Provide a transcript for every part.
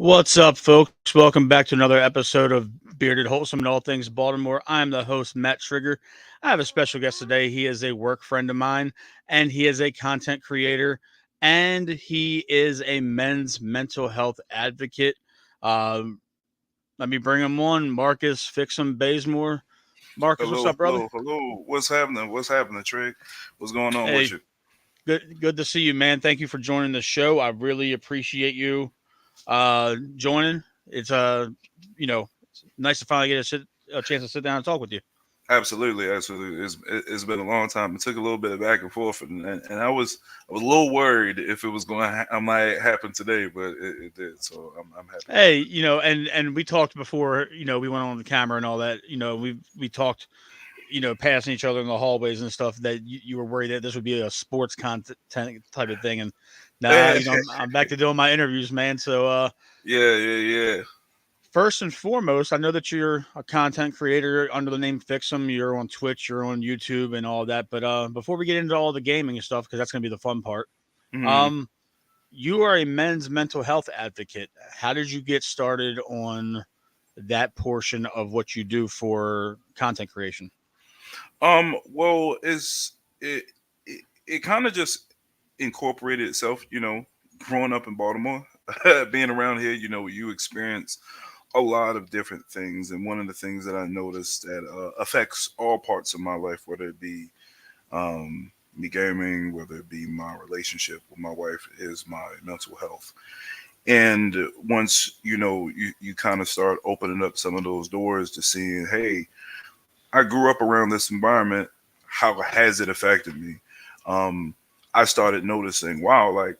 What's up, folks? Welcome back to another episode of Bearded Wholesome and All Things Baltimore. I'm the host, Matt Trigger. I have a special guest today. He is a work friend of mine, and he is a content creator, and he is a men's mental health advocate. Um, Let me bring him on, Marcus Phixem Bazemore. Marcus, what's Hello, up, brother? hello, hello. What's happening? What's happening, Trey? What's going on with Hey, you? good to see you, man. Thank you for joining the show. I really appreciate you joining. It's you know, nice to finally get a chance to sit down and talk with you. Absolutely, absolutely. It's been a long time. It took a little bit of back and forth, and I was a little worried if it was going to I might happen today, but it did. So I'm happy about Hey, it. and we talked before. We went on the camera and all that. We talked. Passing each other in the hallways and stuff. That you were worried that this would be a sports content type of thing, and now I'm back to doing my interviews, man. So Yeah, yeah, yeah. first and foremost, I know that you're a content creator under the name Fixem. You're on Twitch, you're on YouTube, and all that. But before we get into all the gaming and stuff, because that's going to be the fun part, Hmm. um, you are a men's mental health advocate. How did you get started on that portion of what you do for content creation? Well, it kind of just incorporated itself. Growing up in Baltimore, being around here, you experience a lot of different things, and one of the things that I noticed that affects all parts of my life, whether it be me gaming, whether it be my relationship with my wife, is my mental health. And once you kind of start opening up some of those doors to seeing, hey, I grew up around this environment. How has it affected me? Um, I started noticing, wow, like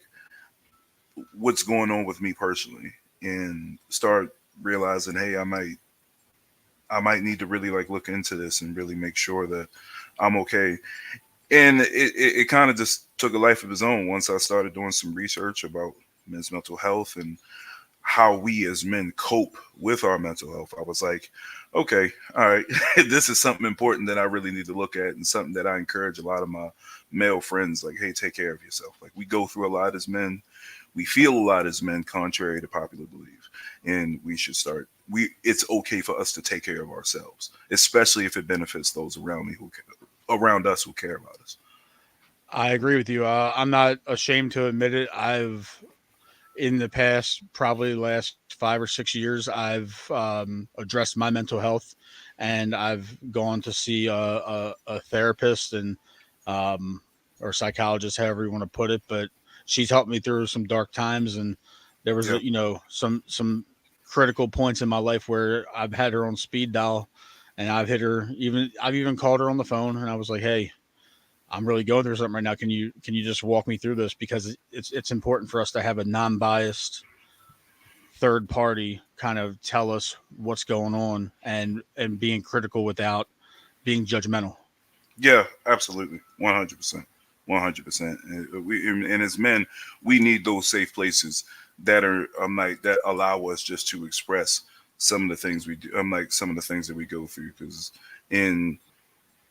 what's going on with me personally, and start realizing, hey, I might need to really like look into this and really make sure that I'm okay. And it kind of just took a life of its own once I started doing some research about men's mental health and how we as men cope with our mental health. I was like, okay, all right, this is something important that I really need to look at, and something that I encourage a lot of my male friends, like, hey, take care of yourself. Like, we go through a lot as men, we feel a lot as men, contrary to popular belief, and we should start. It's okay for us to take care of ourselves, especially if it benefits those around me around us who care about us. I agree with you. I'm not ashamed to admit it. I've in the past, probably the last 5 or 6 years, I've addressed my mental health, and I've gone to see a therapist and um, or psychologist, however you want to put it. But she's helped me through some dark times, and there was Yeah, some critical points in my life where I've had her on speed dial, and I've even called her on the phone, and I was like, hey. I'm really going through something right now. Can you just walk me through this, because it's important for us to have a non-biased third party kind of tell us what's going on, and being critical without being judgmental. yeah, absolutely, 100%, 100%. And as men, we need those safe places that are like that allow us just to express some of the things we do. Like some of the things that we go through, because in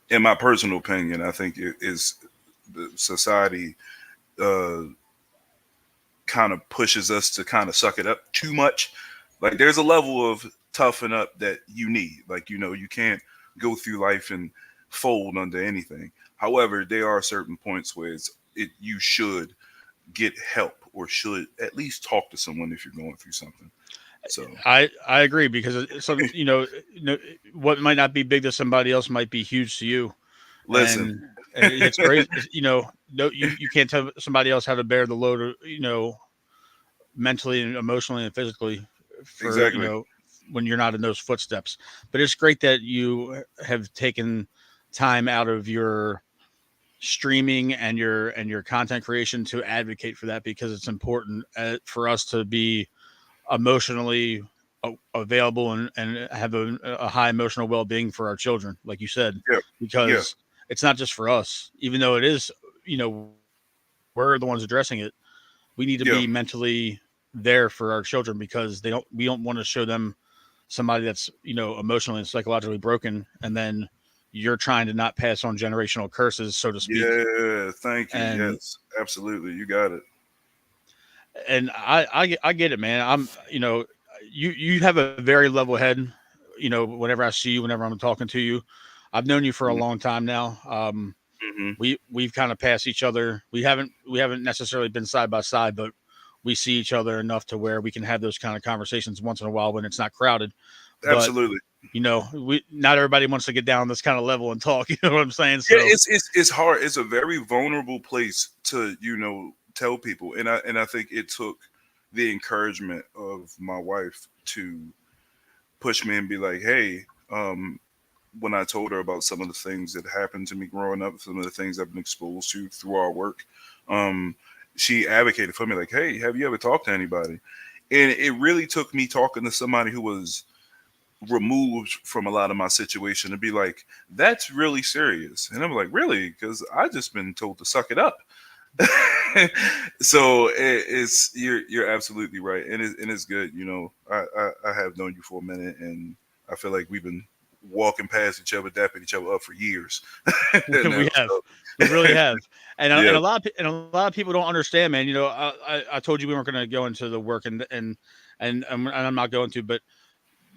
in my personal opinion, I think it is the society uh, kind of pushes us to kind of suck it up too much. Like there's a level of toughen up that you need. Like you can't go through life and fold under anything. However, there are certain points where you should get help, or should at least talk to someone if you're going through something. So I agree, because some what might not be big to somebody else might be huge to you, listen, and it's crazy. No, you can't tell somebody else how to bear the load, mentally and emotionally and physically, for exactly. when you're not in those footsteps. But it's great that you have taken time out of your streaming and your content creation to advocate for that, because it's important for us to be emotionally available, and have a high emotional well-being for our children, like you said, Yeah, yeah, because it's not just for us, even though it is, we're the ones addressing it. We need to be yeah, mentally there for our children, because we don't want to show them somebody that's emotionally and psychologically broken, and then you're trying to not pass on generational curses, so to speak. yeah. Thank you. and Yes, absolutely. You got it. and I get it, man. You have a very level head. Whenever I see you, whenever I'm talking to you, I've known you for a long time now. Mm-hmm. We've kind of passed each other. We haven't necessarily been side by side, but we see each other enough to where we can have those kind of conversations once in a while when it's not crowded. But Absolutely. we not everybody wants to get down this kind of level and talk. You know what I'm saying? Yeah, So it's hard. It's a very vulnerable place to tell people, and I think it took the encouragement of my wife to push me and be like, hey, when I told her about some of the things that happened to me growing up, some of the things I've been exposed to through our work, um, she advocated for me like, hey, have you ever talked to anybody? And it really took me talking to somebody who was removed from a lot of my situation to be like, that's really serious. And I'm like, really? Because I just been told to suck it up. So you're absolutely right, and it's good. I have known you for a minute, and I feel like we've been walking past each other, dapping each other up for years now. we have, So we really have, yeah, and a lot of people don't understand, man. I told you we weren't going to go into the work, and I'm not going to, but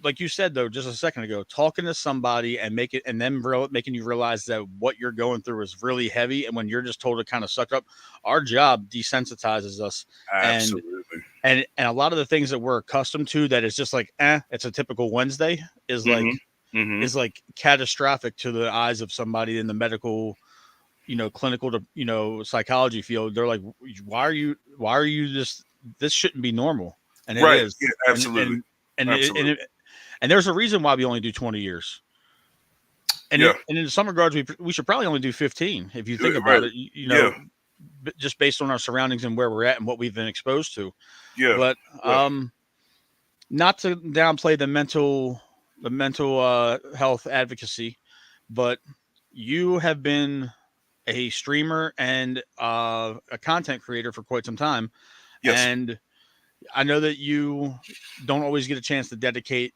like you said though just a second ago, talking to somebody and making you realize that what you're going through is really heavy, and when you're just told to kind of suck up, our job desensitizes us, and absolutely. and a lot of the things that we're accustomed to that is just like it's a typical Wednesday is like Hmm. Hmm. is like catastrophic to the eyes of somebody in the medical, clinical to psychology field. They're like, why are you this shouldn't be normal, and it Right. is, Yeah. and Absolutely. and and it, and, Absolutely. it, and there's a reason why we only do 20 years. Yeah. And in some regards, we should probably only do 15 if you think Right. about it. Yeah. Just based on our surroundings and where we're at and what we've been exposed to. Yeah. But Yeah. not to downplay the mental health advocacy, but you have been a streamer and a content creator for quite some time, Yes. and I know that you don't always get a chance to dedicate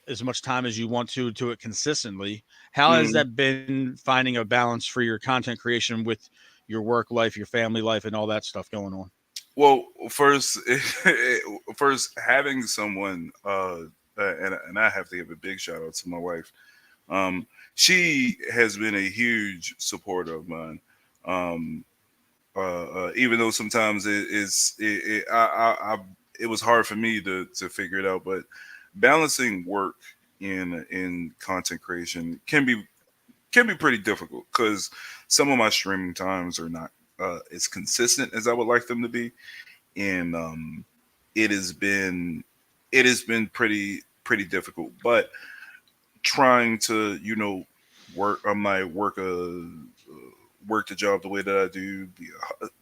as much time as you want to it consistently. How has Mhm. that been finding a balance for your content creation with your work life, your family life, and all that stuff going on? Well, first, first having someone, and I have to give a big shout out to my wife. Um, she has been a huge supporter of mine. Um, Even though sometimes it was hard for me to figure it out, but balancing work in content creation can be pretty difficult because some of my streaming times are not as consistent as I would like them to be, and it has been it has been pretty difficult. But trying to work on my work the job the way that I do,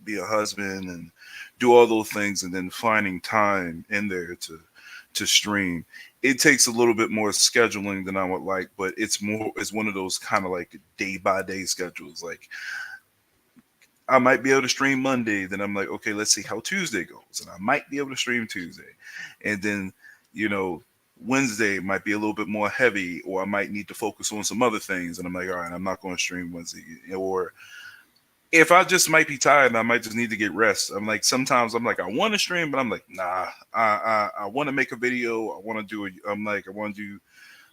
be a husband, and do all those things, and then finding time in there to stream. It takes a little bit more scheduling than I would like, but it's one of those kind of like day by day schedules. Like I might be able to stream Monday, then I'm like, okay, let's see how Tuesday goes, and I might be able to stream Tuesday, and then you know Wednesday might be a little bit more heavy, or I might need to focus on some other things, and I'm like, all right, I'm not going to stream Wednesday, or if I just might be tired and I might just need to get rest. I'm like, sometimes I'm like, I want to stream, but I'm like, nah, I want to make a video. I'm like, I want to do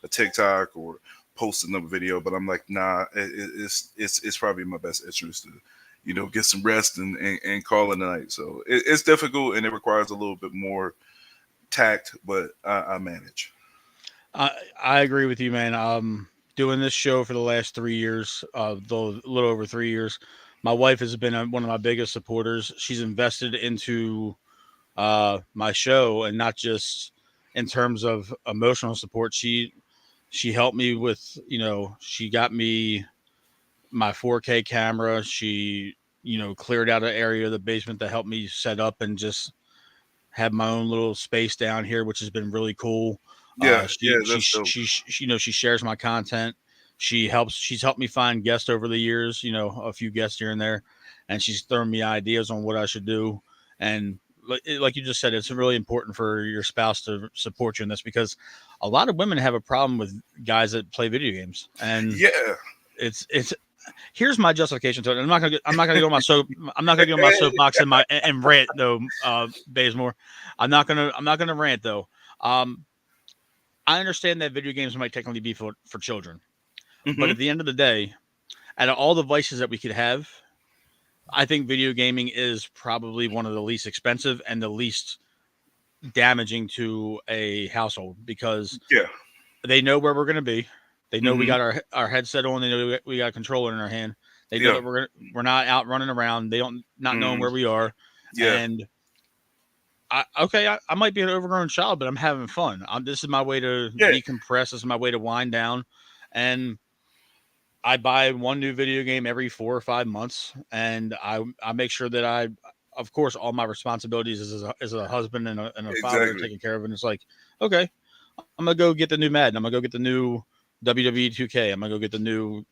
a TikTok or post another video, but I'm like, nah, it's probably in my best interest to, get some rest and call it a night. So it's difficult and it requires a little bit more tact, but I manage. I I agree with you, man. Doing this show for the last 3 years, though a little over 3 years, my wife has been one of my biggest supporters. She's invested into my show, and not just in terms of emotional support. She helped me with, she got me my 4K camera. She, cleared out an area of the basement to help me set up and just have my own little space down here, which has been really cool. Yeah, yeah, that's dope. She shares my content. She's helped me find guests over the years, a few guests here and there, and she's thrown me ideas on what I should do. And like you just said, it's really important for your spouse to support you in this, because a lot of women have a problem with guys that play video games, and Yeah, it's here's my justification to it. I'm not gonna get on my soap. I'm not gonna get on my soapbox and rant though. Bazemore, I'm not gonna rant though. Um, I understand that video games might technically be for children, but Hmm. at the end of the day, out of all the vices that we could have, I think video gaming is probably one of the least expensive and the least damaging to a household because Yeah. they know where we're going to be. They know we Hmm. got our headset on. They know we got a controller in our hand. They know Yeah. that we're not out running around. They don't not knowing Hmm. where we are. Yeah. And I might be an overgrown child, but I'm having fun. This is my way to Yeah. decompress. This is my way to wind down. And I buy one new video game every 4 or 5 months, and I make sure that of course, all my responsibilities as a husband and a father are Exactly. taken care of. And it's like, okay, I'm gonna go get the new Madden. I'm gonna go get the new WWE 2K. I'm gonna go get the new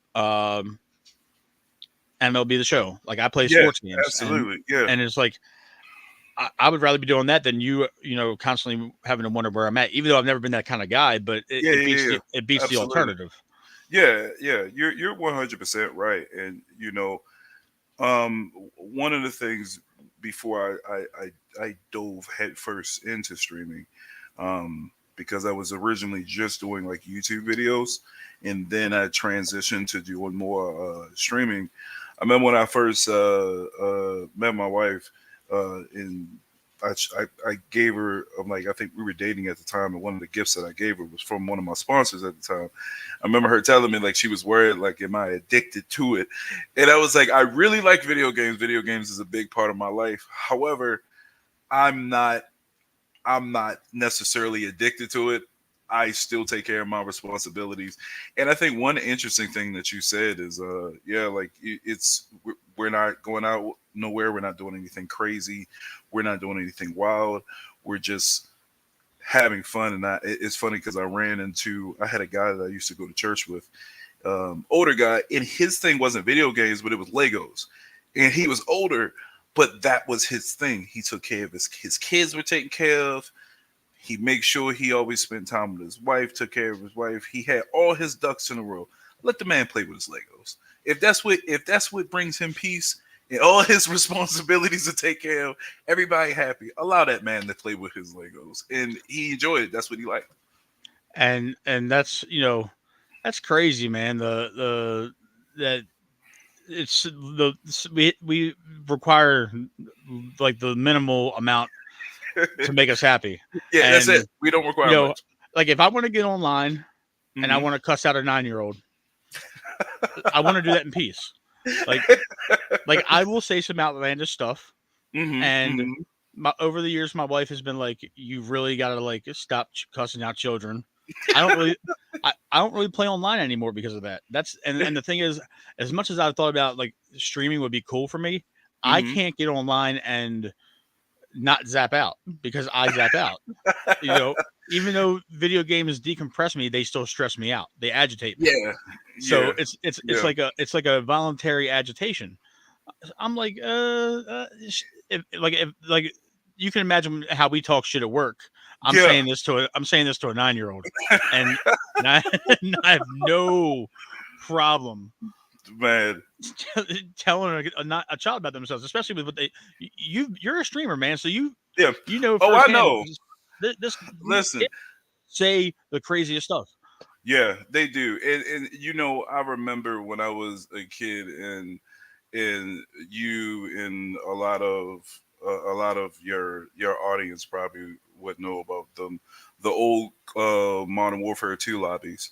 MLB The Show. Like I play Yeah. sports games, Absolutely. Yeah. and it's like I would rather be doing that than constantly having to wonder where I'm at. Even though I've never been that kind of guy, but Yeah. it Yeah. beats Yeah. Yeah. it beats the Absolutely. alternative. Yeah. Yeah. You're 100% right. And one of the things before I dove headfirst into streaming, because I was originally just doing like YouTube videos, and then I transitioned to doing more streaming. I remember when I first met my wife, and I gave her, I'm like, I think we were dating at the time, and one of the gifts that I gave her was from one of my sponsors at the time. I remember her telling me like she was worried, like, am I addicted to it? And I was like, I really like video games. Video games is a big part of my life. However, I'm not I'm not necessarily addicted to it. I still take care of my responsibilities. And I think one interesting thing that you said is yeah, like we're not going out nowhere, we're not doing anything crazy, we're not doing anything wild. We're just having fun. And it's funny because I had a guy that I used to go to church with, older guy, and his thing wasn't video games, but it was Legos. And he was older, but that was his thing. He took care of his kids were taken care of. He made sure he always spent time with his wife, took care of his wife. He had all his ducks in a row. Let the man play with his Legos. If that's what brings him peace and all his responsibilities to take care of, everybody happy. Allow that man to play with his Legos, and he enjoyed it. That's what he liked. And that's that's crazy, man. The that it's the we require like the minimal amount to make us happy. Yeah, that's it. And We don't you require know, much. like if I want to get online and I Hmm. want to cuss out a 9-year old, I want to do that in peace. Like I will say some outlandish stuff, Hmm. and Hmm. over the years, my wife has been like, "You really got to like stop cussing out children." I don't really, I don't really play online anymore because of that. And the thing is, as much as I've thought about like streaming would be cool for me, I Hmm. can't get online and not zap out because I zap out. You know, even though video games decompress me, they still stress me out. They agitate me. Yeah, So yeah, it's yeah, it's like a voluntary agitation. I'm like, if like you can imagine how we talk shit at work. yeah, I'm saying this to a 9-year old, and and I, and I have no problem man. telling a child about themselves, especially with what you're a streamer, man. So Yeah. you know Oh, I firsthand know. this Listen, kids say the craziest stuff. yeah, they do. And I remember when I was a kid, and you and a lot of your audience probably would know about them, the old Modern Warfare 2 lobbies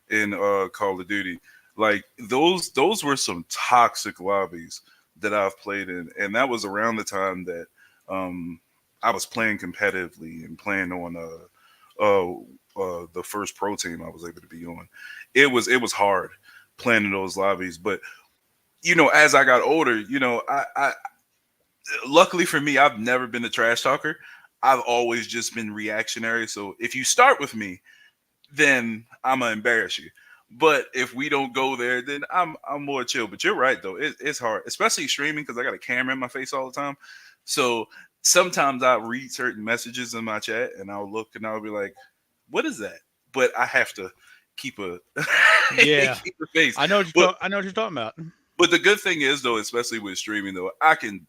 in Call of Duty. Like those were some toxic lobbies that I've played in, and that was around the time that um, I was playing competitively and playing on the first pro team I was able to be on. It was hard playing in those lobbies, but as I got older, I luckily for me, I've never been a trash talker. I've always just been reactionary. So if you start with me, then I'm gonna embarrass you. But if we don't go there, then I'm more chill. But you're right though, it's hard, especially streaming because I got a camera in my face all the time. So sometimes I read certain messages in my chat and I'll look and I'll be like, "What is that?" But I have to keep a Yeah, keep the face. I know what But I know what you're talking about. the good thing is though, especially with streaming though, I can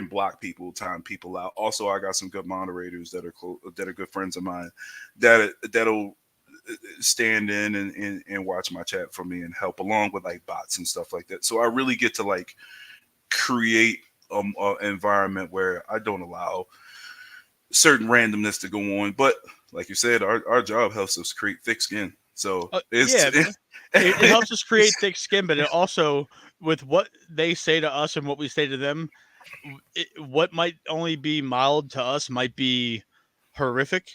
block people, time people out. Also, I got some good moderators that are that are good friends of mine that'll stand in and watch my chat for me and help along with like bots and stuff like that. So I really get to like create a environment where I don't allow certain randomness to go on. But like you said, our job helps us create thick skin. So it's Yeah, it helps us create thick skin, but it also, with what they say to us and what we say to them, what might only be mild to us might be horrific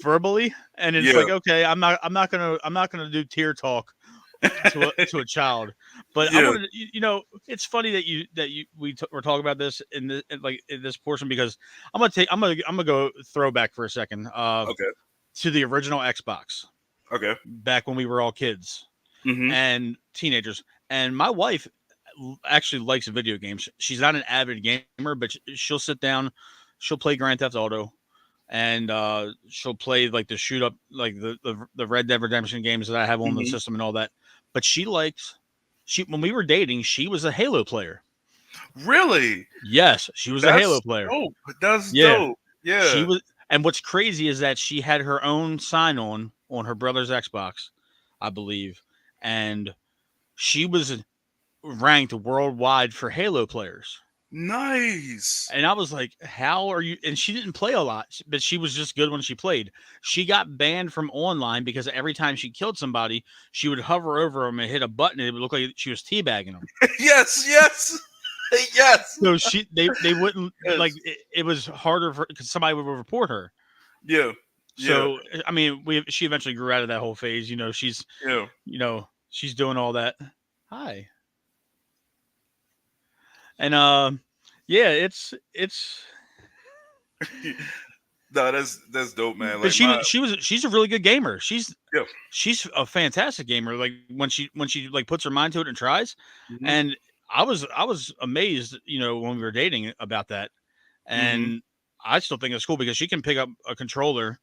verbally, and it's yeah, like, okay, I'm not gonna do tear talk to a child, but I yeah. wanted to, it's funny that we're talking about this in this portion, because I'm gonna go throwback for a second, Okay, to the original Xbox, okay. back when we were all kids Hmm. and teenagers. And my wife actually likes video games. She's not an avid gamer, but she'll sit down, she'll play Grand Theft Auto, and she'll play like the shoot up, like the Red Dead Redemption games that I have on the Hmm. system and all that. But she when we were dating, she was a Halo player. Really? Yes, she was a Halo That's player. dope. That's Yeah, dope. she Yeah. was. And what's crazy is that she had her own sign on her brother's Xbox, I believe, and she was ranked worldwide for Halo players. Nice. And I was like, how are you? And she didn't play a lot, but she was just good when she played. She got banned from online because every time she killed somebody, she would hover over them and hit a button, and it would look like she was teabagging them. Yes, yes, yes, So they wouldn't, like, yes. it was harder for, because somebody would report her. Yeah, yeah, So I mean, she eventually grew out of that whole phase. yeah. She's doing all that. Hi. And yeah, it's No, that's dope, man. but Like my she's a really good gamer. yeah. She's a fantastic gamer. Like, when she like puts her mind to it and tries. Hmm. And I was amazed, when we were dating, about that. Hmm. And I still think it's cool because she can pick up a controller,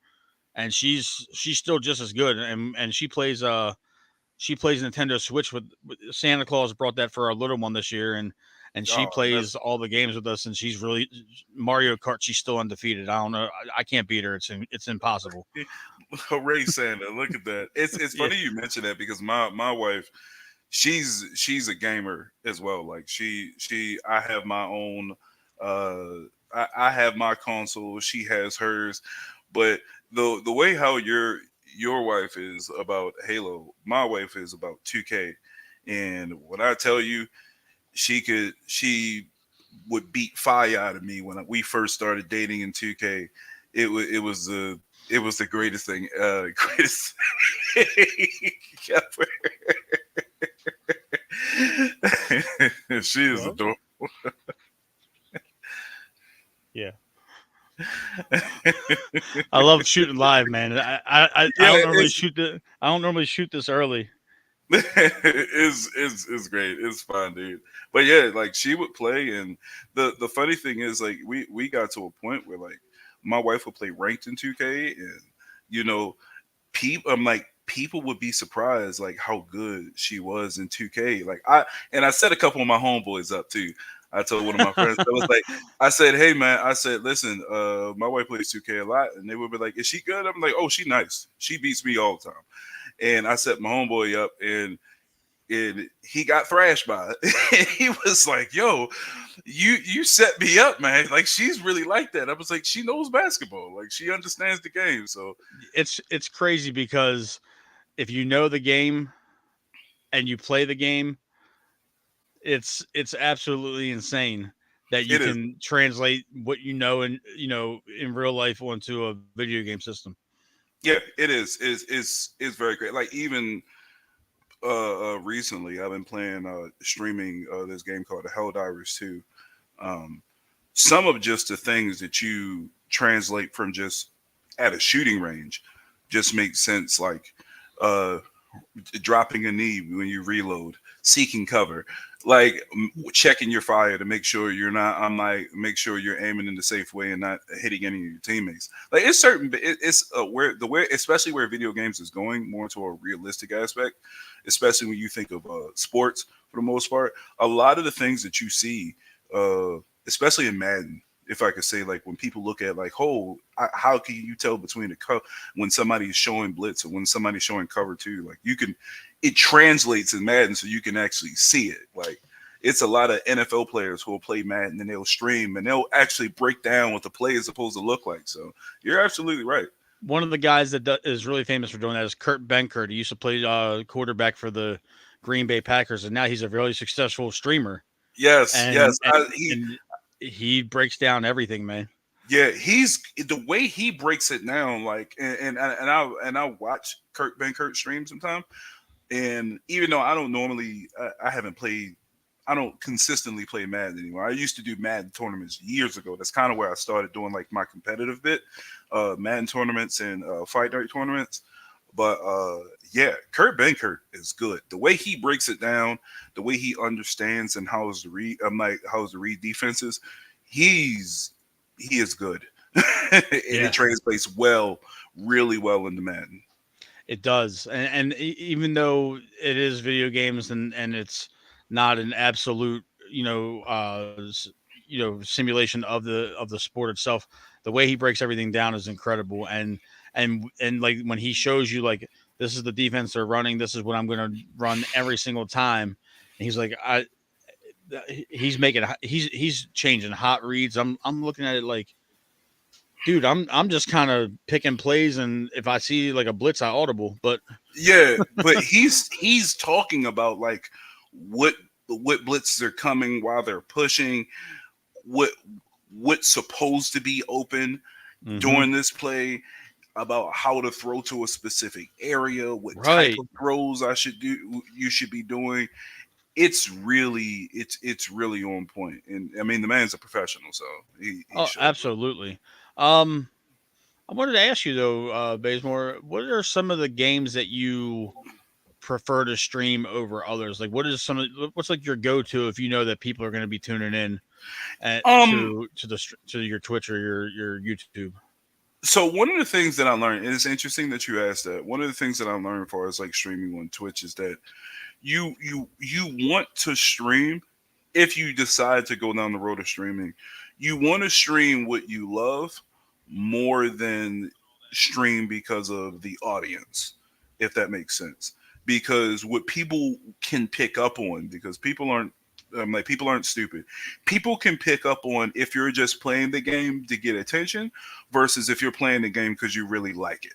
and she's still just as good. And she plays Nintendo Switch with Santa Claus brought that for our little one this year, and she Oh, that's plays all the games with us, and she's really Mario Kart. She's still undefeated. I don't know. I can't beat her. It's impossible. hooray, Santa! Look at that. It's Yeah. funny you mention that because my wife, she's a gamer as well. Like I have my own. I have my console. She has hers, but the way how your wife is about Halo, my wife is about 2K. And when I tell you, she would beat fire out of me when we first started dating in 2K. It was the greatest thing, greatest thing ever. She is Well, adorable. yeah. I love shooting live, man. I Yeah, don't normally I don't normally shoot this early. it's great. It's fun, dude. But yeah, like she would play, and the funny thing is, like we got to a point where like my wife would play ranked in 2K, and you know, I'm like people would be surprised like how good she was in 2K. Like I set a couple of my homeboys up too. I told one of my friends, I was like, I said, hey man, I said, listen, my wife plays 2K a lot, and they would be like, is she good? I'm like, oh, she nice. She beats me all the time. And I set my homeboy up, and he got thrashed by it. He was like, "Yo, you set me up, man. Like she's really like that." I was like, "She knows basketball. Like she understands the game." So It's crazy because if you know the game and you play the game, it's absolutely insane that you it is. can translate what in real life onto a video game system. Yeah, it is. It's very great. Like even recently, I've been playing streaming this game called The Helldivers 2. Um, some of just the things that you translate from just at a shooting range just makes sense. Like uh dropping a knee when you reload, seeking cover, like checking your fire to make sure you're not. I'm like, make sure you're aiming in the safe way and not hitting any of your teammates. Like it's certain, it's where the way, especially where video games is going more to a realistic aspect, especially when you think of sports for the most part. A lot of the things that you see, uh, especially in Madden. If I could say, like when people look at like, oh, how can you tell between when somebody's showing blitz or when somebody's showing cover two? Like you can, it translates in Madden so you can actually see it. Like it's a lot of NFL players who will play Madden and they'll stream and they'll actually break down what the play is supposed to look like. So you're absolutely right. One of the guys that is really famous for doing that is Kurt Benkert. He used to play quarterback for the Green Bay Packers, and now he's a really successful streamer. Yes, yes. And he breaks down everything, man. Yeah, he's the way he breaks it down. Like, and I watch Kurt Benkert stream sometimes. And even though I don't normally, I haven't played, I don't consistently play Madden anymore. I used to do Madden tournaments years ago. That's kind of where I started doing like my competitive bit, Madden tournaments and Fight Night tournaments. But yeah, Kurt Benkert is good. The way he breaks it down, the way he understands and how is the read, I'm like how's the read defenses. He's he is good, and Yeah. it translates well, really well into Madden. It does, and even though it is video games and it's not an absolute, simulation of the sport itself, the way he breaks everything down is incredible. And like when he shows you like this is the defense they're running, this is what I'm going to run every single time, and he's like, he's making he's changing hot reads. I'm looking at it like, dude, I'm just kind of picking plays, and if I see like a blitz, I audible. But Yeah, but he's talking about like what what blitzes are coming while they're pushing, what what's supposed to be open mm-hmm. during this play, about how to throw to a specific area, what type Right, of throws I should do you should be doing. It's really on point. And I mean the man's a professional, so he oh, shows it. absolutely. Um, I wanted to ask you though, Bazemore, what are some of the games that you prefer to stream over others? Like, what's like your go to if you know that people are going to be tuning in Um to your Twitch or your YouTube? so one of the things that I learned, and it's interesting that you asked that. One of the things that I learned as far as like streaming on Twitch is that you want to stream if you decide to go down the road of streaming. You want to stream what you love more than stream because of the audience, if that makes sense. Because what people can pick up on, because people aren't like people aren't stupid. People can pick up on if you're just playing the game to get attention versus if you're playing the game because you really like it.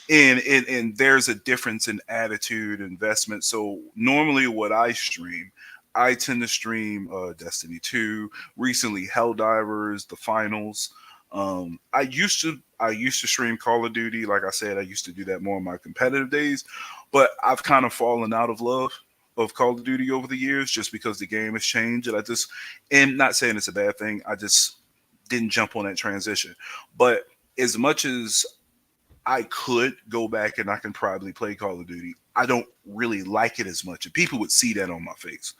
And there's a difference in attitude investment. So normally what I stream, I tend to stream Destiny 2, recently Helldivers, the finals. I used to stream Call of Duty. Like I said, I used to do that more in my competitive days, but I've kind of fallen out of love of Call of Duty over the years just because the game has changed. And I just am not saying it's a bad thing. I just didn't jump on that transition. But as much as I could go back and I can probably play Call of Duty, I don't really like it as much. And people would see that on my face.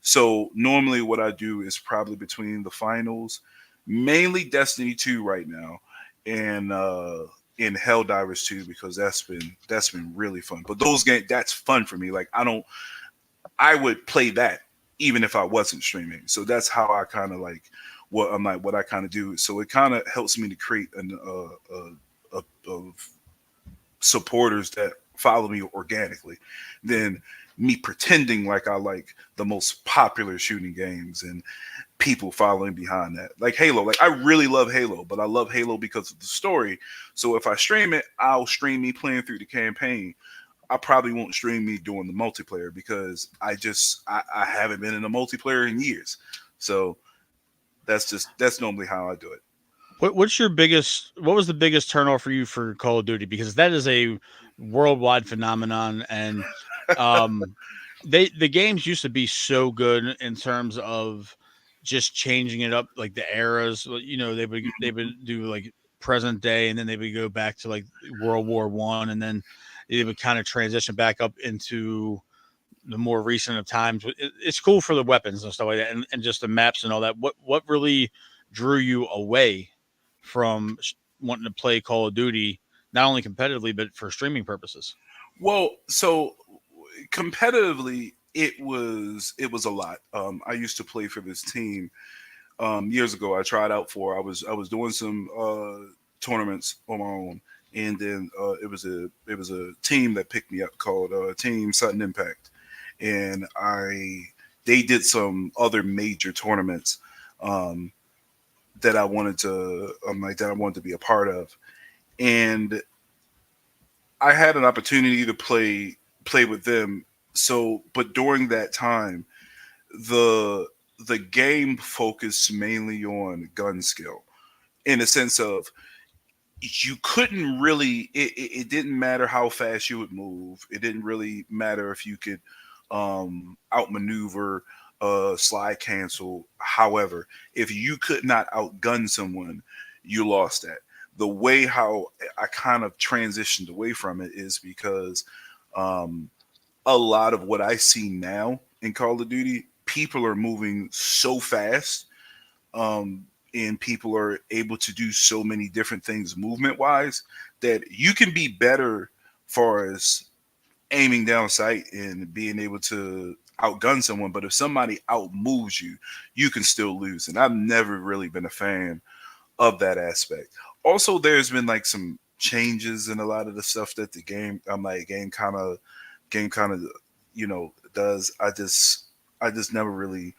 So normally what I do is probably between the finals, mainly Destiny 2 right now, and in Helldivers 2 because that's been really fun. But those games that's fun for me. Like I would play that even if I wasn't streaming. So that's how I kind of like what I kind of do. So it kind of helps me to create of supporters that follow me organically than me pretending like I like the most popular shooting games and people following behind that. Like Halo, like I really love Halo, but I love Halo because of the story. So if I stream it, I'll stream me playing through the campaign. I probably won't stream me doing the multiplayer because I haven't been in a multiplayer in years. So that's normally how I do it. What was the biggest turnoff for you for Call of Duty? Because that is a worldwide phenomenon, and um, the games used to be so good in terms of just changing it up, like the eras. They would do like present day, and then they would go back to like World War I, and then they would kind of transition back up into the more recent of times. It's cool for the weapons and stuff like that, and just the maps and all that. What really drew you away from wanting to play Call of Duty, not only competitively but for streaming purposes? Well, so competitively, it was a lot. I used to play for this team years ago. I tried out for. I was doing some tournaments on my own, and then it was a team that picked me up called Team Sudden Impact, and I they did some other major tournaments um, that I wanted to that I wanted to be a part of, and I had an opportunity to play with them. So, but during that time, the the game focused mainly on gun skill in the sense of you couldn't really it didn't matter how fast you would move. It didn't really matter if you could outmaneuver, slide cancel. However, if you could not outgun someone, you lost that. The way how I kind of transitioned away from it is because um, a lot of what I see now in Call of Duty, people are moving so fast, um, and people are able to do so many different things movement wise that you can be better far as aiming down sight and being able to outgun someone. But if somebody outmoves you, you can still lose. And I've never really been a fan of that aspect. Also, there's been like some changes in a lot of the stuff that the game, I'm like game kind of, does. I just never really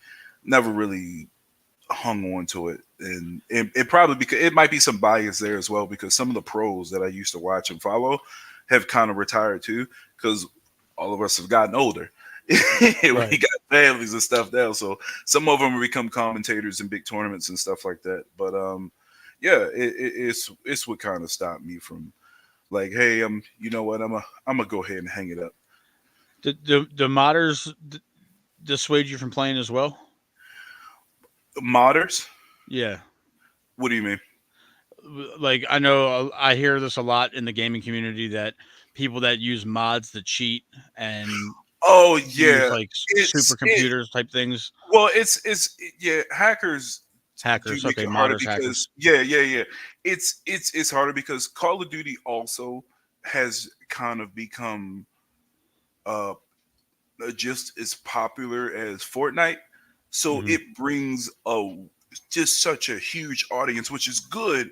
hung on to it, and it probably because it might be some bias there as well because some of the pros that I used to watch and follow have kind of retired too because all of us have gotten older. We Right. got families and stuff now, so some of them have become commentators in big tournaments and stuff like that. But yeah, it's what kind of stopped me from like, hey, you know what, I'm gonna go ahead and hang it up. Do modders dissuade you from playing as well? Modders, Yeah. what do you mean? Like I know I hear this a lot in the gaming community that people that use mods to cheat and Oh use yeah, like it's it. supercomputers type things. Well, it's yeah. Hackers do Hackers, make okay, it harder modders, because hackers. yeah. It's harder because Call of Duty also has kind of become uh just as popular as Fortnite, so Hmm. it brings a just such a huge audience, which is good,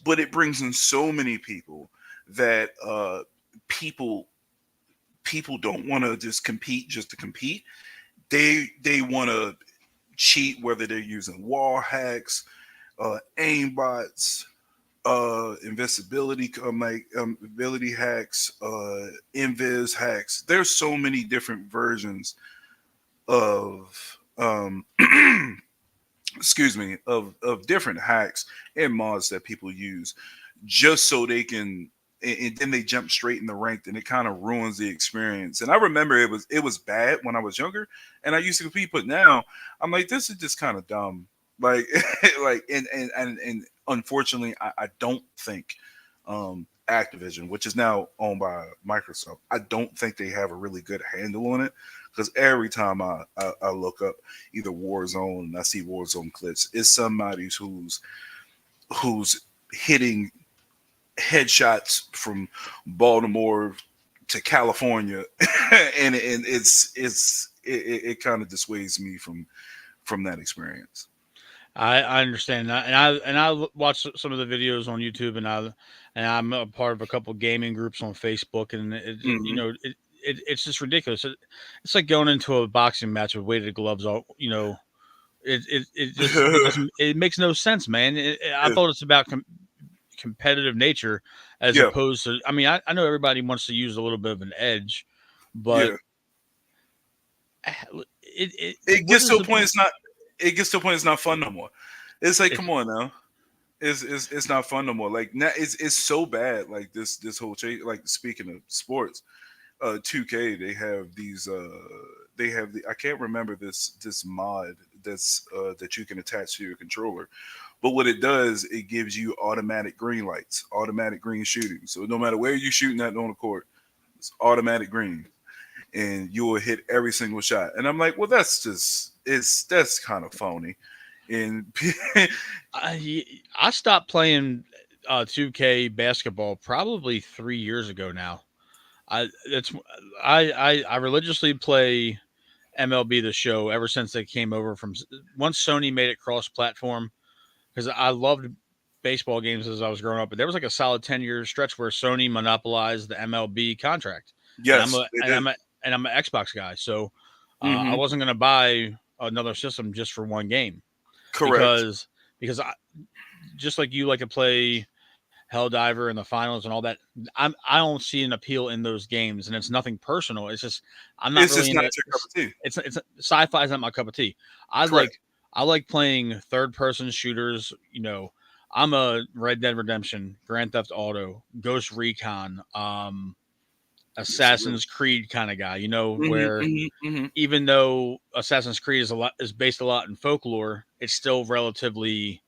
but it brings in so many people that people people don't want to just compete just to compete. They want to cheat, whether they're using wall hacks, aimbots, invincibility, ability hacks, invis hacks. There's so many different versions of um, excuse me, of different hacks and mods that people use just so they can, and then they jump straight in the rank and it kind of ruins the experience. And I remember it was bad when I was younger and I used to compete, but now I'm like, this is just kind of dumb. Like like and unfortunately I don't think Activision, which is now owned by Microsoft, I don't think they have a really good handle on it because every time I look up either Warzone and I see Warzone clips, it's somebody who's hitting headshots from Baltimore to California, and it kind of dissuades me from that experience. I understand that, and watch some of the videos on YouTube, and I'm a part of a couple gaming groups on Facebook, and Hmm. it's just ridiculous. It's like going into a boxing match with weighted gloves. All it doesn't it makes no sense, man. I thought it's about competitive nature as Yeah, opposed to. I mean, I know everybody wants to use a little bit of an edge, but yeah. It what gets is to a the point. point? It's not. It gets to a point. It's not fun no more. It's like, It's come on now. It's not fun no more. Like now, it's so bad. Like this whole change. Like speaking of sports, 2K they have the I can't remember this mod that you can attach to your controller. But what it does, it gives you automatic green lights, automatic green shooting. So no matter where you're shooting at on the court, it's automatic green. and you will hit every single shot. And I'm like, well, that's kind of phony. And I stopped playing 2K basketball probably 3 years ago now. It's I religiously play MLB The Show ever since they came over from once Sony made it cross platform, because I loved baseball games as I was growing up. But there was like a solid 10 year stretch where Sony monopolized the MLB contract, and I'm yes, a they and did. I'm an Xbox guy, so I Hmm. wasn't going to buy another system just for one game, Correct. because I, just like you like to play Helldiver and the finals and all that. I don't see an appeal in those games, and it's nothing personal. It's just I'm not It's really just not into. your cup of tea. It's sci-fi is not my cup of tea. I Correct. like I like playing third person shooters. I'm a Red Dead Redemption, Grand Theft Auto, Ghost Recon, Yes, sir. Assassin's Creed kind of guy. Hmm, Where hmm, hmm. even though Assassin's Creed is based a lot in folklore, it's still relatively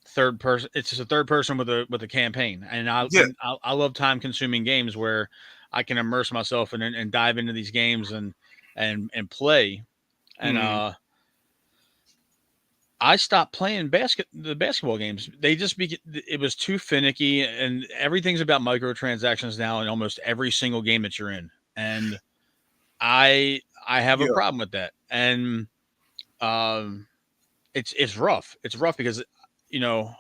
third person. It's just a third person with a campaign, and Yeah. I love time consuming games where I can immerse myself and dive into these games and play. And Hmm. I stopped playing the basketball games. It was too finicky, and everything's about microtransactions now in almost every single game that you're in. And I have a Yeah. problem with that. And um, it's rough. It's rough because you know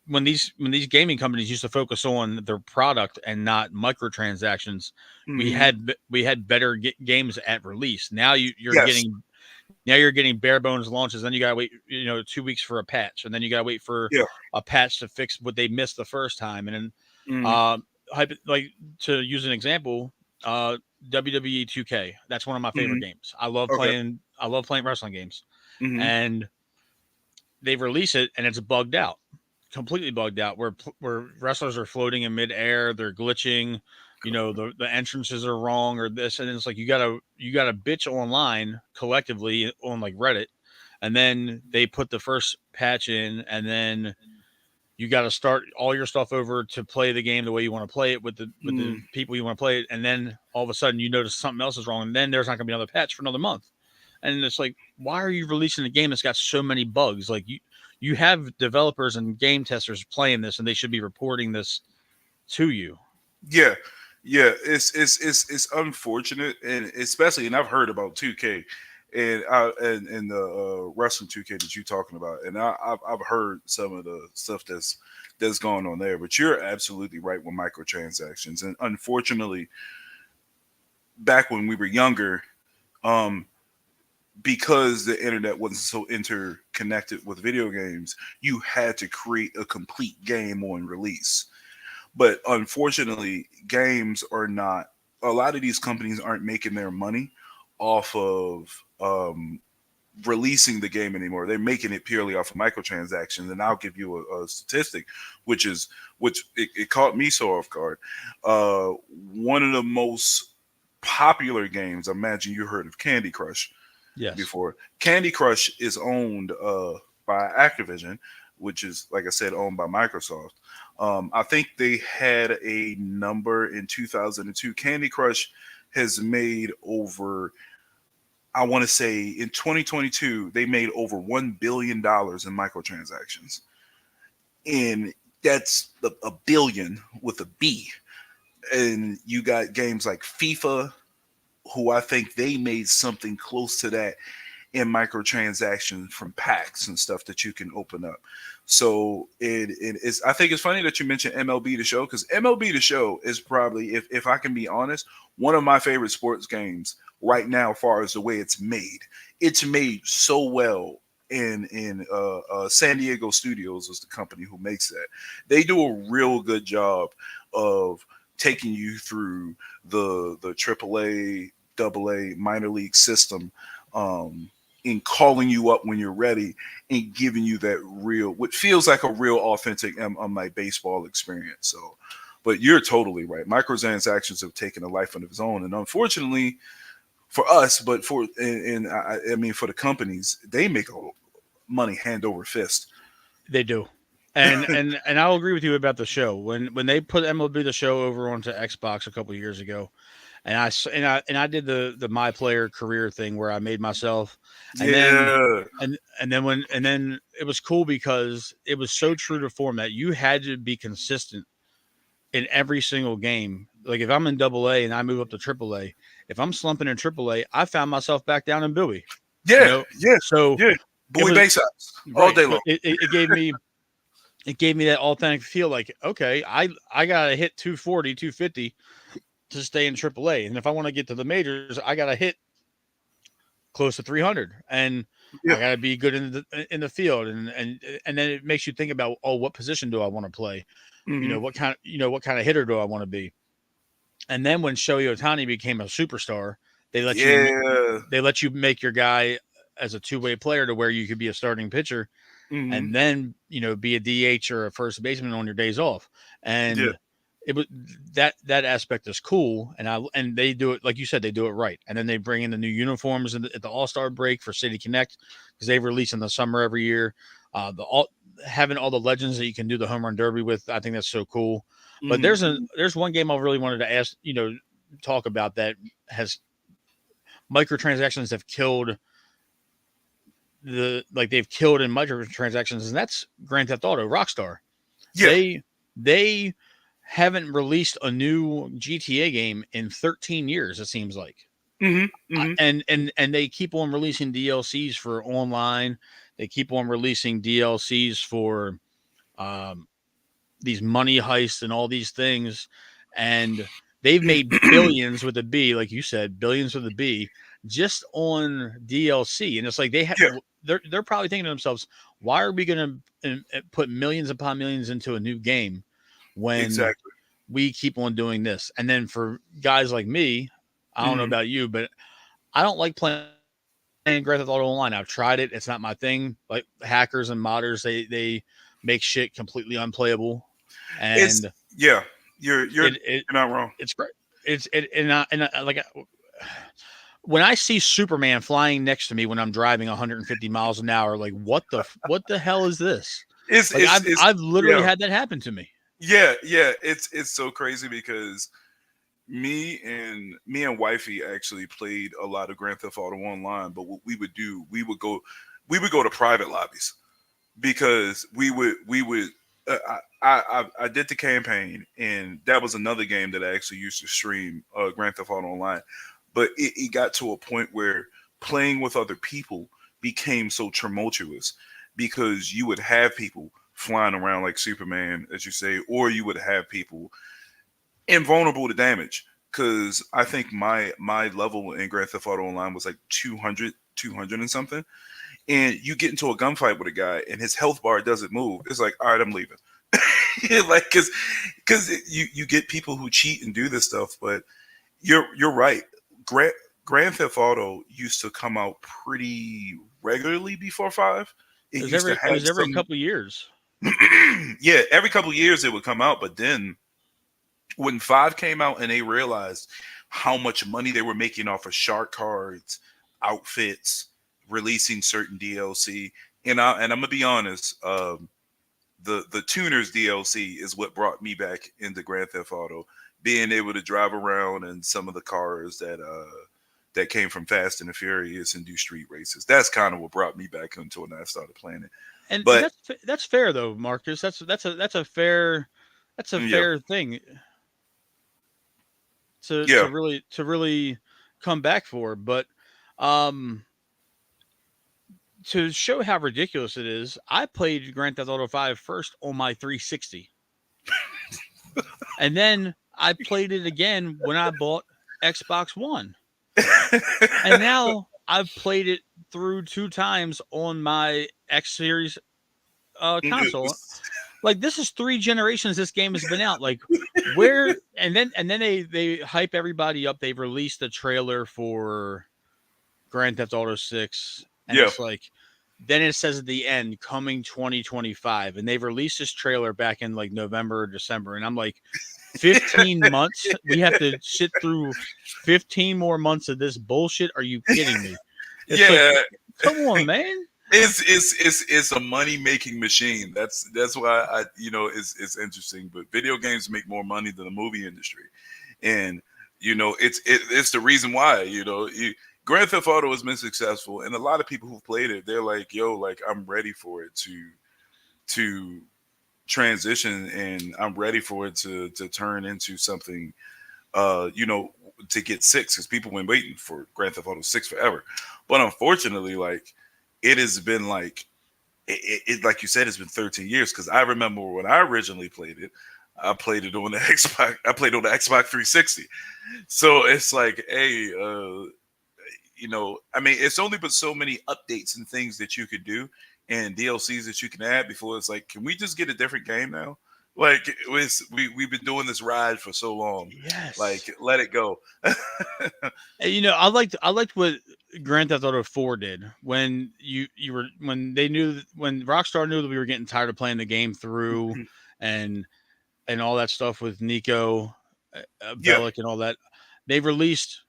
when these gaming companies used to focus on their product and not microtransactions, Hmm. we had better games at release. Now Yes. you're getting bare bones launches. Then you gotta wait 2 weeks for a patch, and then you gotta wait for Yeah. a patch to fix what they missed the first time. And then Mm. um, like to use an example, WWE 2K. That's one of my favorite Hmm. games. I love Okay. playing. I love playing wrestling games, Hmm. and they release it and it's bugged out, completely bugged out, where wrestlers are floating in midair, they're glitching, the entrances are wrong or this, and it's like you gotta bitch online collectively on like Reddit, and then they put the first patch in, and then you got to start all your stuff over to play the game the way you want to play it with the Mm. people you want to play it, and then all of a sudden you notice something else is wrong, and then there's not going to be another patch for another month. And it's like, why are you releasing a game that's got so many bugs? Like you have developers and game testers playing this, and they should be reporting this to you. Yeah. Yeah. It's unfortunate, and especially, and I've heard about 2K, and the wrestling 2K that you're talking about, and I've heard some of the stuff that's going on there. But you're absolutely right with microtransactions, and unfortunately, back when we were younger, um, because the internet wasn't so interconnected with video games, you had to create a complete game on release. But unfortunately, games are not. A lot of these companies aren't making their money off of releasing the game anymore. They're making it purely off of microtransactions. And I'll give you a statistic, which it caught me so off guard. Uh, One of the most popular games. I imagine you heard of Candy Crush Yes. before. Candy Crush is owned by Activision, which is, like I said, owned by Microsoft. I think they had a number in 2002. Candy Crush has made over, I want to say in 2022, they made over $1 billion in microtransactions. And that's a billion with a B. And you got games like FIFA, who I think they made something close to that in microtransactions from packs and stuff that you can open up. So it is. I think it's funny that you mentioned MLB The Show, because MLB The Show is probably, if I can be honest, one of my favorite sports games right now. As far as the way it's made so well. In San Diego Studios is the company who makes that. They do a real good job of taking you through the AAA, double A, minor league system, um, in calling you up when you're ready and giving you that real, what feels like a real authentic like baseball experience. So, but you're totally right. Microtransactions have taken a life of its own, and unfortunately for us, but I mean for the companies, they make money hand over fist. They do. And I'll agree with you about the show. When they put MLB The Show over onto Xbox a couple years ago, And I did the my player career thing where I made myself, and then Yeah. and then it was cool because it was so true to form that you had to be consistent in every single game. Like if I'm in Double A and I move up to Triple A, if I'm slumping in Triple A, I found myself back down in Bowie. You Yeah. know, Yeah. so Yeah. it Bowie was Baysides all right. day So long. it gave me that authentic feel. Like okay, I gotta hit 240, 250 to stay in Triple A, and if I want to get to the majors, I gotta hit close to 300, and I Yeah. got to be good in the field, and then it makes you think about, oh, what position do I want to play? Hmm. What kind of hitter do I want to be? And then when Shohei Ohtani became a superstar, they let you Yeah. they let you make your guy as a two-way player to where you could be a starting pitcher Hmm. and then be a DH or a first baseman on your days off. Yeah. And it was that aspect is cool, and they do it like you said, they do it right. And then they bring in the new uniforms at the All Star break for City Connect because they release in the summer every year. The all Having all the legends that you can do the home run derby with, I think that's so cool. But Hmm. there's one game I really wanted to ask, talk about that has microtransactions have killed they've killed in microtransactions, and that's Grand Theft Auto Rockstar. Yeah. They haven't released a new GTA game in 13 years. It seems like, Hmm. Hmm. and they keep on releasing DLCs for online. They keep on releasing DLCs for um, these money heists and all these things, and they've made billions with a B, like you said, billions with a B, just on DLC. And it's like Yeah. they're probably thinking to themselves, why are we going to put millions upon millions into a new game when Exactly. we keep on doing this? And then for guys like me, I don't know Hmm. about you, but I don't like playing Grand Theft Auto Online. I've tried it; it's not my thing. Like hackers and modders, they make shit completely unplayable, It's and yeah. You're it not wrong. it's great. It's it and I, like when I see Superman flying next to me when I'm driving 150 miles an hour, like what the hell is this? Like It's I've literally yeah. had that happen to me. Yeah, yeah, it's so crazy because me and wifey actually played a lot of Grand Theft Auto Online. But what we would do, we would go to private lobbies because we would. I did the campaign, and that was another game that I actually used to stream Grand Theft Auto Online. But it got to a point where playing with other people became so tumultuous because you would have people flying around like Superman, as you say, or you would have people invulnerable to damage. Because I think my level in Grand Theft Auto Online was like 200, 200 and something. And you get into a gunfight with a guy, and his health bar doesn't move. It's like, all right, I'm leaving. Like, because you get people who cheat and do this stuff. But you're right. Grand Grand Theft Auto used to come out pretty regularly before five. It used to It have was every some. couple of years. Yeah, every couple of years it would come out, but then when five came out and they realized how much money they were making off of shark cards, outfits, releasing certain DLC, and I'm gonna be honest, the tuners DLC is what brought me back into Grand Theft Auto, being able to drive around in some of the cars that came from Fast and the Furious and do street races. That's kind of what brought me back into it, and I started playing it. And But that's fair though, Marcus. That's a yeah, fair thing yeah, to really come back for. But um to show how ridiculous it is, I played Grand Theft Auto 5 first on my 360. And then I played it again when I bought Xbox One. And now I've played it through two times on my X Series console. Like this is three generations this game has been out. Like where and then they hype everybody up. They've released the trailer for Grand Theft Auto 6, and yeah. it's like then it says at the end coming 2025, and they've released this trailer back in like November or December, and I'm like 15 months we have to sit through 15 more months of this bullshit. Are you kidding me? It's like Yeah, come on, man. it's a money making machine. That's why it's interesting. But video games make more money than the movie industry, and It's the reason why. Grand Theft Auto has been successful, and a lot of people who've played it, they're like, "Yo, like I'm ready for it to transition, and I'm ready for it to turn into something, to get six, because people been waiting for Grand Theft Auto 6 forever." But unfortunately, like it has been like like you said, it's been 13 years. Because I remember when I originally played it, I played it on the Xbox. I played on the Xbox 360. So it's like, hey, I mean, it's only but so many updates and things that you could do and DLCs that you can add before it's like, can we just get a different game now? Like we've been doing this ride for so long. Like, Yes. let it go. I liked what Grand Theft Auto 4 did when when Rockstar knew that we were getting tired of playing the game through and all that stuff with Nico, Yeah. Bellic, and all that. They released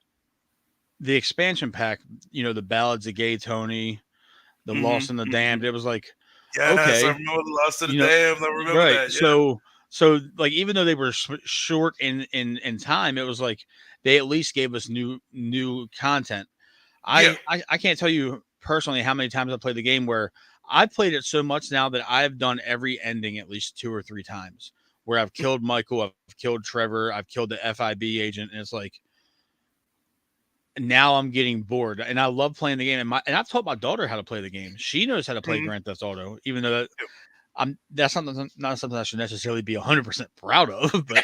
the expansion pack. The Ballads of Gay Tony, the Hmm. Lost and the Hmm. Damned. It was like, Yes, I okay, remember the Lost to the you know, Damned. I remember right. that. Yeah. So like even though they were short in time, it was like they at least gave us new content. Yeah. I can't tell you personally how many times I played the game where I've played it so much now that I've done every ending at least 2 or 3 times. Where I've killed Michael, I've killed Trevor, I've killed the FIB agent, and it's like now I'm getting bored. And I love playing the game. And I've taught my daughter how to play the game. She knows how to play Hmm. Grand Theft Auto, even though that's not something I should necessarily be 100% proud of, but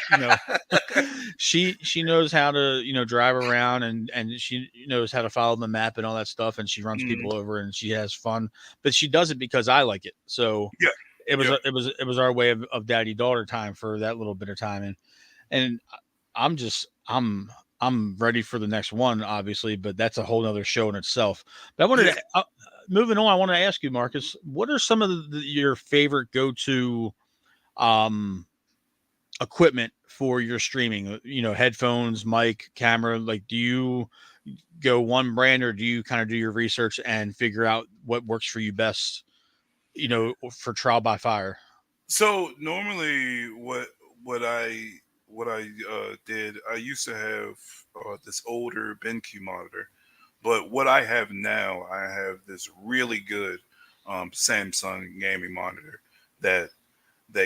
she knows how to drive around, and she knows how to follow the map and all that stuff, and she runs Hmm. people over and she has fun, but she does it because I like it. So Yeah. it was Yeah. it was our way of daddy daughter time for that little bit of time, and I'm just I'm ready for the next one, obviously, but that's a whole nother show in itself. But I wanted Yeah. to moving on. I want to ask you, Marcus, what are some of your favorite go to um equipment for your streaming? Headphones, mic, camera. Like, do you go one brand, or do you kind of do your research and figure out what works for you best? For trial by fire. So normally, what I did, I used to have this older BenQ monitor, but what I have now, I have this really good Samsung gaming monitor that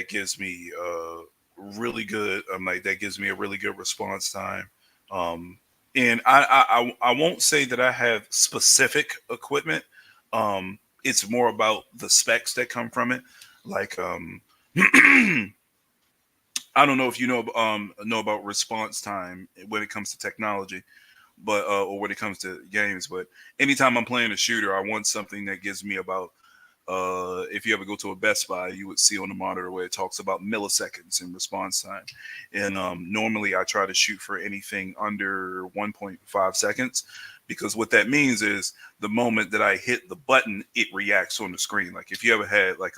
gives me really good. Like that gives me a really good response time. Um, and I won't say that I have specific equipment. It's more about the specs that come from it. Like I don't know if you know about response time when it comes to technology, but or when it comes to games. But anytime I'm playing a shooter, I want something that gives me about if you ever go to a Best Buy, you would see on the monitor where it talks about milliseconds in response time. And normally I try to shoot for anything under 1.5 seconds, because what that means is the moment that I hit the button, it reacts on the screen. Like if you ever had like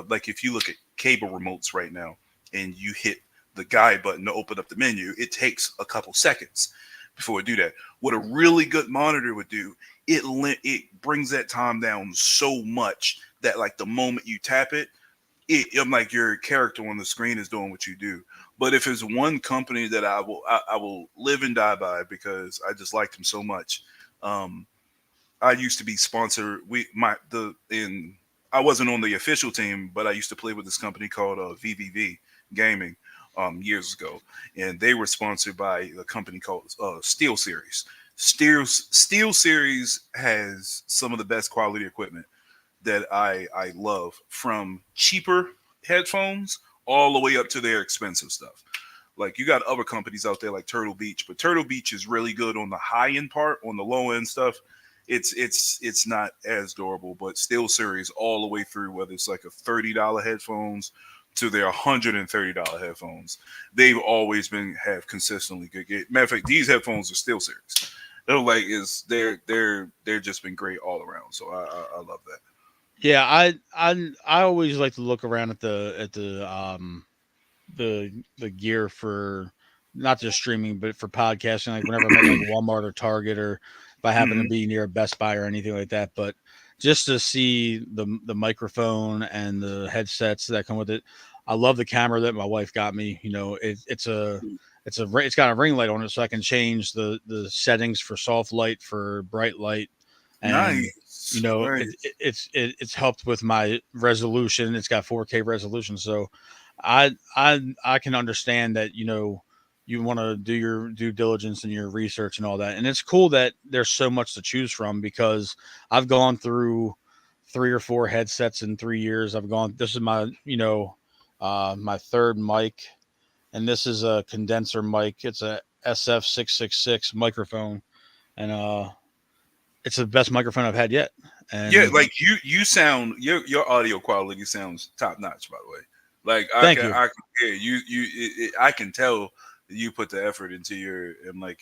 like if you look at cable remotes right now and you hit the guide button to open up the menu, it takes a couple seconds before it do that. What a really good monitor would do, it brings that time down so much that like the moment you tap it, I'm like your character on the screen is doing what you do. But if it's one company that I will live and die by because I just like them so much, um, I used to be sponsored. I wasn't on the official team, but I used to play with this company called VVV Gaming years ago, and they were sponsored by a company called Steel Series. Steel Series has some of the best quality equipment that I love, from cheaper headphones all the way up to their expensive stuff. Like you got other companies out there like Turtle Beach, but Turtle Beach is really good on the high end part. On the low end stuff, it's not as durable. But Steel Series all the way through, whether it's like a $30 headphones to their $130 headphones, they've always been have consistently good. Matter of fact, these headphones are Steel Series. They're like is they're just been great all around. So I love that. Yeah, I always like to look around at the gear for not just streaming but for podcasting. Like whenever I'm at like Walmart or Target, or if I happen to Hmm. be near a Best Buy or anything like that. But just to see the microphone and the headsets that come with it. I love the camera that my wife got me. it's got a ring light on it, so I can change the settings for soft light, for bright light, and Nice. it's helped with my resolution. It's got 4K resolution, so I can understand that you want to do your due diligence and your research and all that, and it's cool that there's so much to choose from because I've gone through 3 or 4 headsets in 3 years. I've gone. This is my my third mic, and this is a condenser mic. It's a SF666 microphone, and it's the best microphone I've had yet. Yeah, And like you sound your audio quality sounds top notch. By the way, like thank you. I can hear I can tell you put the effort into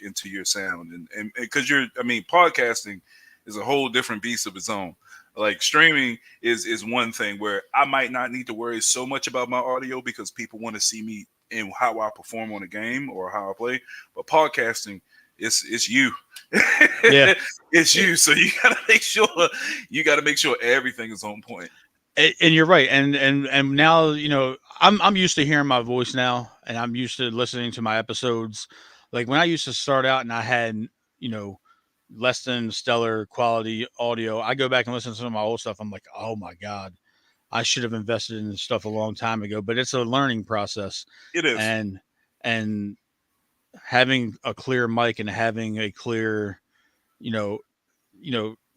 into your sound and because you're I mean podcasting is a whole different beast of its own. Like streaming is one thing where I might not need to worry so much about my audio because people want to see me and how I perform on a game or how I play. But podcasting, it's you. Yeah, It's you. So you gotta make sure everything is on point. and you're right. And now I'm used to hearing my voice now, and I'm used to listening to my episodes. Like when I used to start out, and I had you know less than stellar quality audio. I go back and listen to some of my old stuff. I'm like, oh my god, I should have invested in this stuff a long time ago. But it's a learning process, It is. and and having a clear mic and having a clear, you know,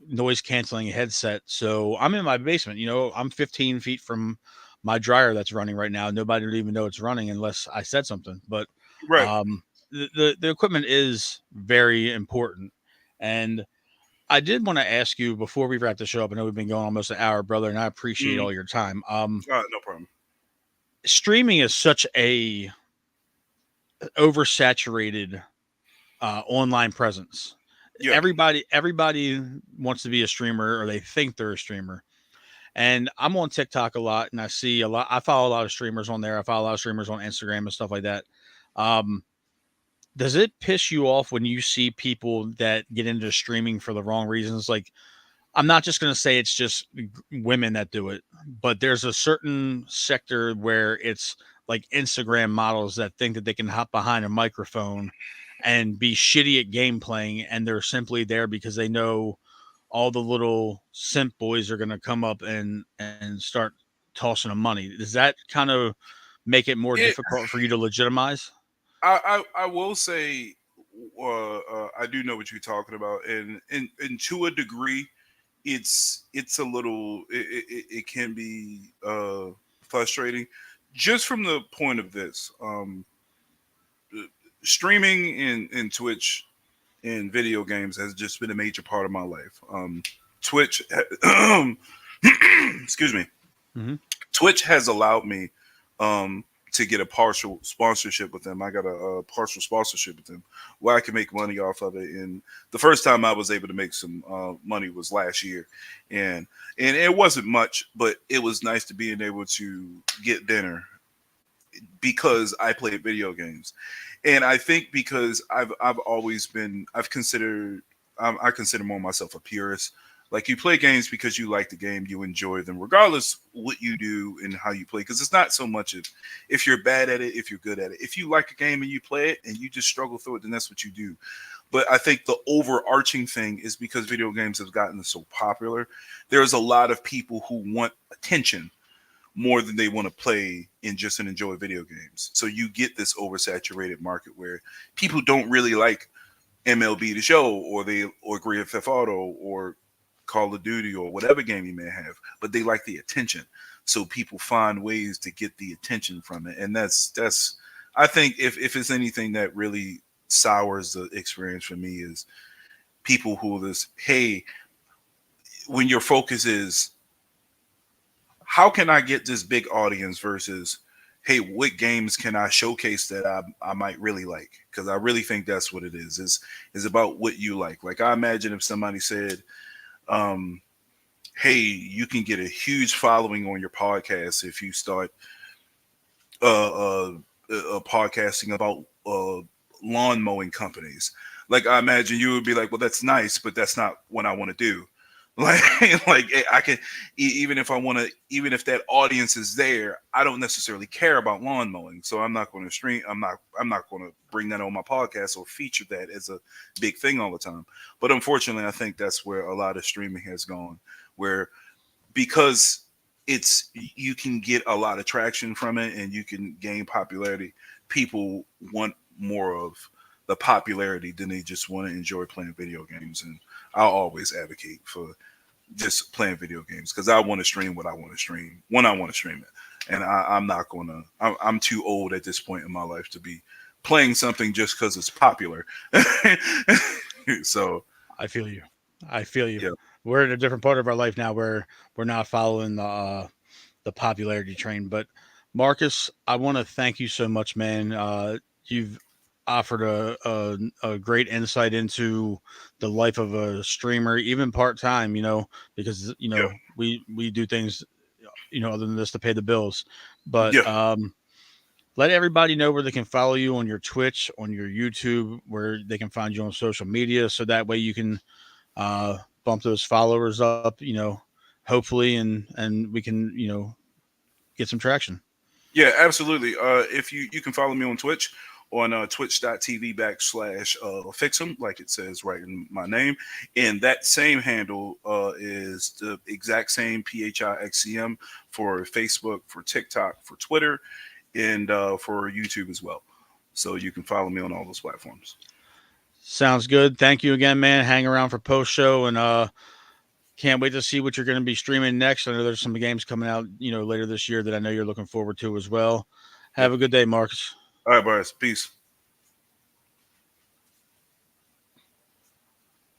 noise canceling headset. So I'm in my basement. I'm 15 feet from my dryer that's running right now. Nobody would even know it's running unless I said something. But Right. um, the equipment is very important, and I did want to ask you before we wrap the show up. I know we've been going almost an hour, brother, and I appreciate Mm. all your time. No problem. Streaming is such a oversaturated online presence. Yeah. Everybody wants to be a streamer, or they think they're a streamer. And I'm on TikTok a lot, and I see a lot. I follow a lot of streamers on there. I follow a lot of streamers on Instagram and stuff like that. Um, does it piss you off when you see people that get into streaming for the wrong reasons? Like, I'm not just going to say it's just women that do it, but there's a certain sector where it's like Instagram models that think that they can hop behind a microphone and be shitty at game playing, and they're simply there because they know all the little simp boys are going to come up and start tossing them money. Does that kind of make it more It difficult for you to legitimize? I will say I do know what you're talking about and to a degree it's a little it can be frustrating just from the point of this streaming in Twitch in video games has just been a major part of my life. Twitch, excuse me, Hmm. Twitch has allowed me to get a partial sponsorship with them. I got a partial sponsorship with them where I can make money off of it. And the first time I was able to make some money was last year, and it wasn't much, but it was nice to being able to get dinner because I played video games, and I think because I've always been I've considered I consider more myself a purist. Like you play games because you like the game, you enjoy them, regardless what you do and how you play. Because it's not so much of if you're bad at it, if you're good at it. If you like a game and you play it and you just struggle through it, then that's what you do. But I think the overarching thing is because video games have gotten so popular, there's a lot of people who want attention more than they want to play and enjoy video games. So you get this oversaturated market where people don't really like MLB the show or Grand Theft Auto or Call of Duty or whatever game you may have, but they like the attention. So people find ways to get the attention from it. And that's I think if it's anything that really sours the experience for me is people who this hey, when your focus is how can I get this big audience versus hey, what games can I showcase that I might really like? Because I really think that's what it is about what you like. Like I imagine if somebody said, um, hey, you can get a huge following on your podcast if you start uh, uh, podcasting about lawn mowing companies. Like I imagine you would be like, well, that's nice, but that's not what I want to do. Like, I can, even if I want to, even if that audience is there, I don't necessarily care about lawn mowing, so I'm not going to stream. I'm not going to bring that on my podcast or feature that as a big thing all the time. But unfortunately, I think that's where a lot of streaming has gone, where because it's you can get a lot of traction from it and you can gain popularity. People want more of the popularity than they just want to enjoy playing video games, and I'll always advocate for just playing video games because I want to stream what I want to stream when I want to stream it, and I'm not gonna. I'm too old at this point in my life to be playing something just because it's popular. So I feel you. I feel you. yeah, We're in a different part of our life now where we're not following the popularity train. But Marcus, I want to thank you so much, man. You've offered a great insight into the life of a streamer, even part time. Because yeah, we do things other than this to pay the bills. But yeah. let everybody know where they can follow you on your Twitch, on your YouTube, where they can find you on social media, so that way you can bump those followers up. Hopefully, and we can get some traction. Yeah, absolutely. If you can follow me on Twitch on twitch.tv/, Phixem, like it says right in my name. And that same handle is the exact same PHIXCM for Facebook, for TikTok, for Twitter, and for YouTube as well. So you can follow me on all those platforms. Sounds good. Thank you again, man. Hang around for post show, and can't wait to see what you're going to be streaming next. I know there's some games coming out, later this year that I know you're looking forward to as well. Yep. Have a good day, Marcus. All right, boys. Peace.